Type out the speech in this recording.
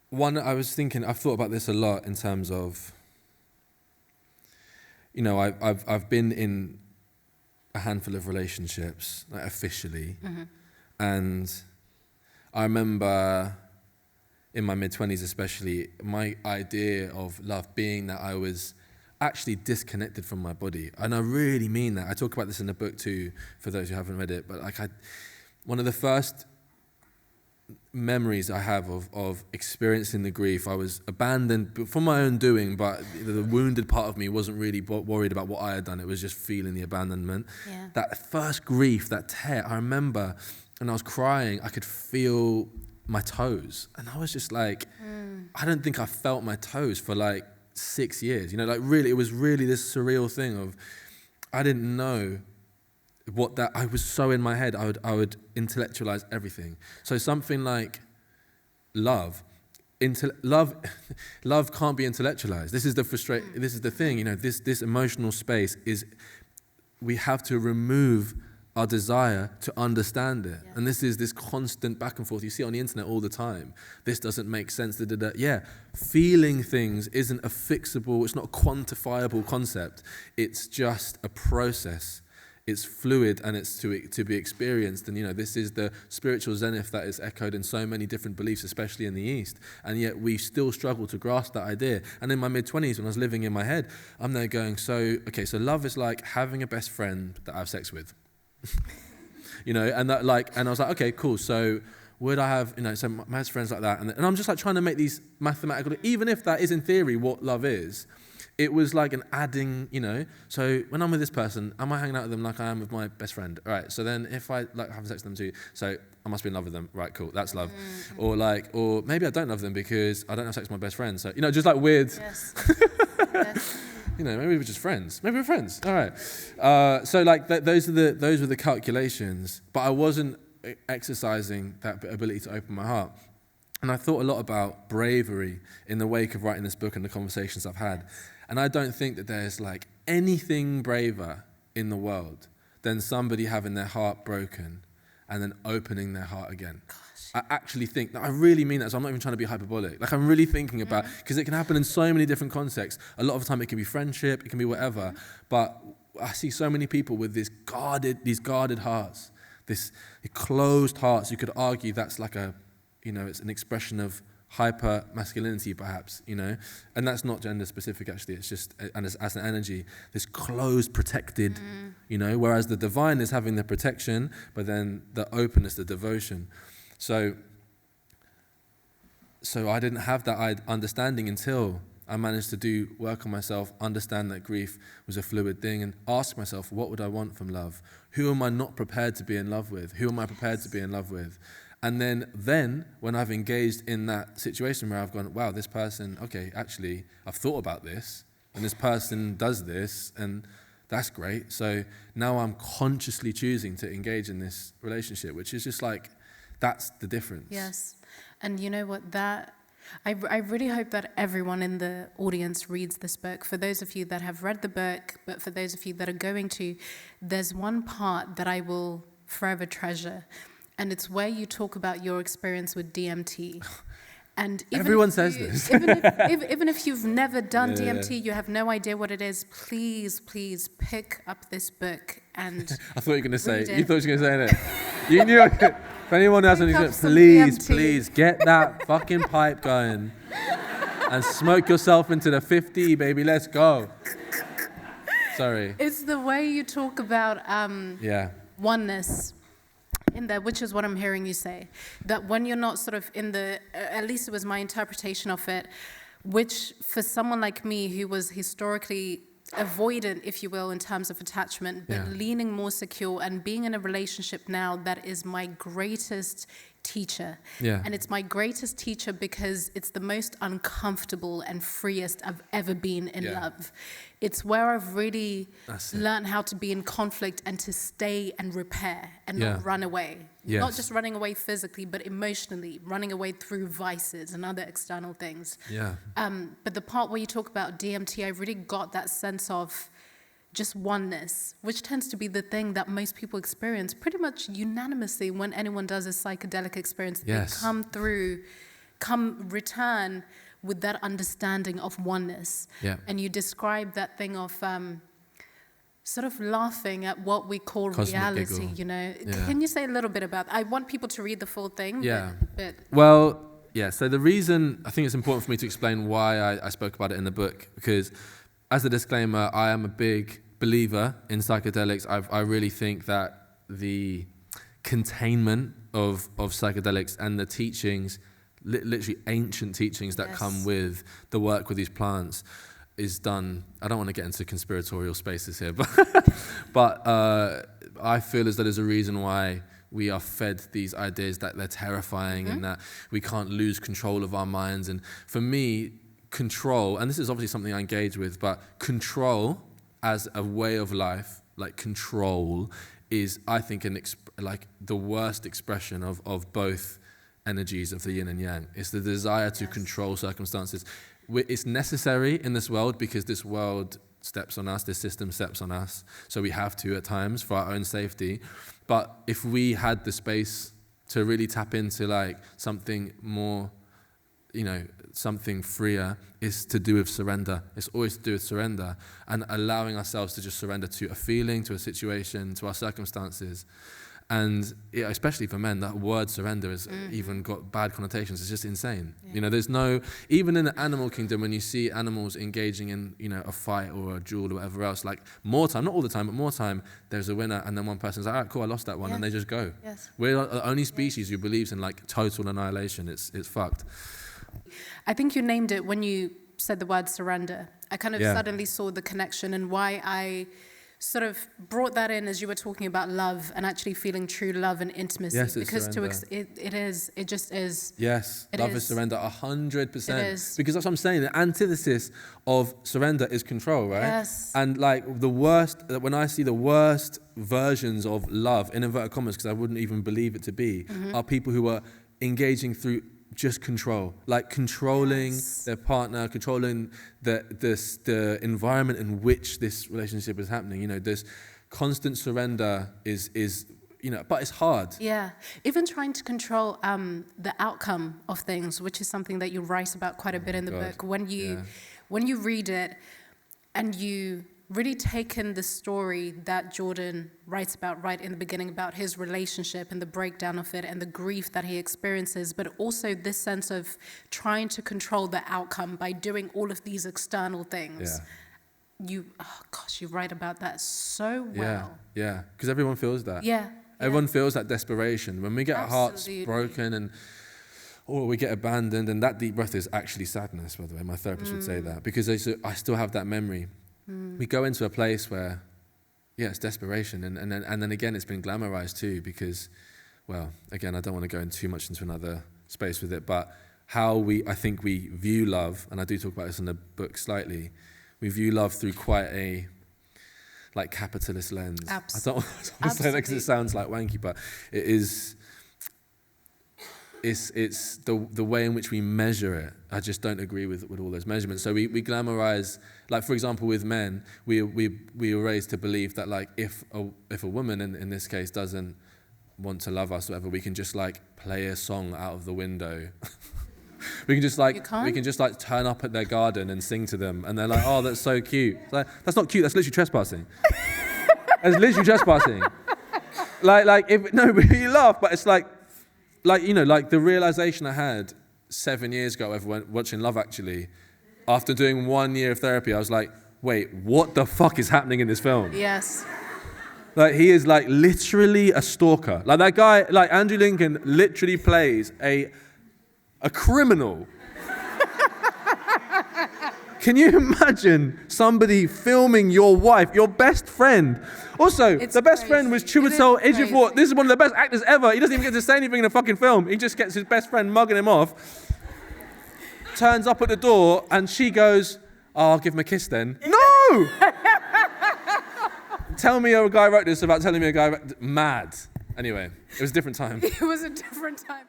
one, I was thinking, I've thought about this a lot in terms of, you know, I've been in a handful of relationships, like officially, and I remember in my mid-20s especially, my idea of love being that I was actually disconnected from my body. And I really mean that. I talk about this in the book too, for those who haven't read it, but like one of the first memories I have of experiencing the grief, I was abandoned for my own doing, but the wounded part of me wasn't really worried about what I had done. It was just feeling the abandonment. Yeah. That first grief, that tear, I remember, and I was crying, I could feel my toes. And I was just like, I don't think I felt my toes for like 6 years. You know, like really, it was really this surreal thing of, I didn't know what that, I was so in my head, I would intellectualize everything. So something like love can't be intellectualized. This is the thing, you know, this emotional space is, we have to remove our desire to understand it. Yeah. And this is this constant back and forth. You see it on the internet all the time. This doesn't make sense. Yeah, feeling things isn't a fixable, it's not a quantifiable concept. It's just a process. It's fluid and it's to be experienced. And, you know, this is the spiritual zenith that is echoed in so many different beliefs, especially in the East. And yet we still struggle to grasp that idea. And in my mid-20s, when I was living in my head, I'm there going, so love is like having a best friend that I have sex with. You know, and that and I was like, okay, cool. So would I have, you know, so my best friends like that, and I'm just like trying to make these mathematical, even if that is in theory what love is, it was like an adding, you know. So when I'm with this person, am I hanging out with them like I am with my best friend? All right. So then if I like having sex with them too, so I must be in love with them. Right, cool. That's love. Or maybe I don't love them because I don't have sex with my best friend. So, you know, just like weird. Yes. Yes. You know, maybe we're just friends. Maybe we're friends. All right. So like those were the calculations, but I wasn't exercising that ability to open my heart. And I thought a lot about bravery in the wake of writing this book and the conversations I've had. And I don't think that there's like anything braver in the world than somebody having their heart broken and then opening their heart again. I actually think, I really mean that, so I'm not even trying to be hyperbolic. Like I'm really thinking about, because it can happen in so many different contexts. A lot of the time it can be friendship, it can be whatever. But I see so many people with these guarded hearts, these closed hearts. You could argue that's like it's an expression of hyper masculinity perhaps, you know, and that's not gender specific actually, it's just as an energy, this closed, protected, you know, whereas the divine is having the protection, but then the openness, the devotion. So I didn't have that understanding until I managed to do work on myself, understand that grief was a fluid thing, and ask myself, what would I want from love? Who am I not prepared to be in love with? Who am I prepared to be in love with? And then when I've engaged in that situation where I've gone, wow, this person, okay, actually, I've thought about this, and this person does this, and that's great. So now I'm consciously choosing to engage in this relationship, which is just like, that's the difference. Yes. And you know what, I really hope that everyone in the audience reads this book. For those of you that have read the book, but for those of you that are going to, there's one part that I will forever treasure. And it's where you talk about your experience with DMT. And everyone says this. Even if you've never done DMT, you have no idea what it is, please pick up this book and I thought you were going to say, you thought you were going to say it. You knew I could. If anyone else wants to, please get that fucking pipe going and smoke yourself into the 50, baby. Let's go. Sorry. It's the way you talk about oneness in there, which is what I'm hearing you say. That when you're not sort of in the, at least it was my interpretation of it, which for someone like me who was historically avoidant, if you will, in terms of attachment, but leaning more secure and being in a relationship now that is my greatest teacher. Yeah. And it's my greatest teacher because it's the most uncomfortable and freest I've ever been in love. It's where I've really learned how to be in conflict and to stay and repair and not run away. Yes. Not just running away physically, but emotionally, running away through vices and other external things. Yeah. But the part where you talk about DMT, I really got that sense of just oneness, which tends to be the thing that most people experience pretty much unanimously when anyone does a psychedelic experience. Yes. They come through return with that understanding of oneness. Yeah. And you describe that thing of sort of laughing at what we call Cosmic reality, giggle. you know. Yeah. Can you say a little bit about that? I want people to read the full thing. Yeah. But Well, yeah, so the reason, I think it's important for me to explain why I spoke about it in the book, because as a disclaimer, I am a big believer in psychedelics. I really think that the containment of psychedelics and the teachings, literally ancient teachings that come with the work with these plants is done. I don't want to get into conspiratorial spaces here, but I feel as though there's a reason why we are fed these ideas that they're terrifying and that we can't lose control of our minds. And for me, control, and this is obviously something I engage with, but control as a way of life, like control, is, I think, like the worst expression of both energies of the yin and yang. It's the desire to control circumstances. It's necessary in this world because this world steps on us, this system steps on us, so we have to at times for our own safety. But if we had the space to really tap into like something more, you know, something freer, is to do with surrender. It's always to do with surrender and allowing ourselves to just surrender to a feeling, to a situation, to our circumstances. And yeah, especially for men, that word surrender has even got bad connotations. It's just insane. Yeah. You know, there's no, even in the animal kingdom, when you see animals engaging in, you know, a fight or a duel or whatever else, like more time, not all the time, but more time, there's a winner, and then one person's like, all right, cool, I lost that one, and they just go. Yes. We're the only species who believes in like total annihilation. It's fucked. I think you named it when you said the word surrender. I kind of suddenly saw the connection and why I sort of brought that in as you were talking about love and actually feeling true love and intimacy. Yes, because it just is. Yes, love is surrender, 100%. It is. Because that's what I'm saying. The antithesis of surrender is control, right? Yes. And like the worst, when I see the worst versions of love, in inverted commas, because I wouldn't even believe it to be, are people who are engaging through just control, like controlling their partner, controlling the environment in which this relationship is happening. You know, this constant surrender is you know, but it's hard. Yeah, even trying to control the outcome of things, which is something that you write about quite a bit in the book. When you read it and you really take in the story that Jordan writes about right in the beginning about his relationship and the breakdown of it and the grief that he experiences, but also this sense of trying to control the outcome by doing all of these external things. You write about that so well. Yeah, because everyone feels that. Yeah. Everyone feels that desperation. When we get our hearts broken or we get abandoned, and that deep breath is actually sadness, by the way. My therapist would say that, because I still have that memory. We go into a place where, it's desperation, and then again, it's been glamorized too, because, well, again, I don't want to go too much into another space with it, but how I think we view love, and I do talk about this in the book slightly, we view love through quite a, like, capitalist lens. Absolutely. I don't want to say that because it sounds like wanky, but it is. It's the way in which we measure it. I just don't agree with all those measurements. So we glamorize, like, for example, with men, we were raised to believe that, like, if a woman in this case doesn't want to love us or whatever, we can just like play a song out of the window. we can just like turn up at their garden and sing to them, and they're like, oh, that's so cute. Like, that's not cute. That's literally trespassing. That's literally trespassing. Like you laugh, but it's like, you know, like the realization I had 7 years ago when watching Love Actually, after doing 1 year of therapy, I was like, wait, what the fuck is happening in this film? Yes. Like, he is like literally a stalker. Like, that guy, like Andrew Lincoln literally plays a criminal. Can you imagine somebody filming your wife, your best friend? Also, the best friend was Chiwetel Ejiofor. This is one of the best actors ever. He doesn't even get to say anything in a fucking film. He just gets his best friend mugging him off. Turns up at the door, and she goes, oh, I'll give him a kiss then. No! Tell me a guy wrote this about telling me a guy wrote... Mad. Anyway, it was a different time. It was a different time.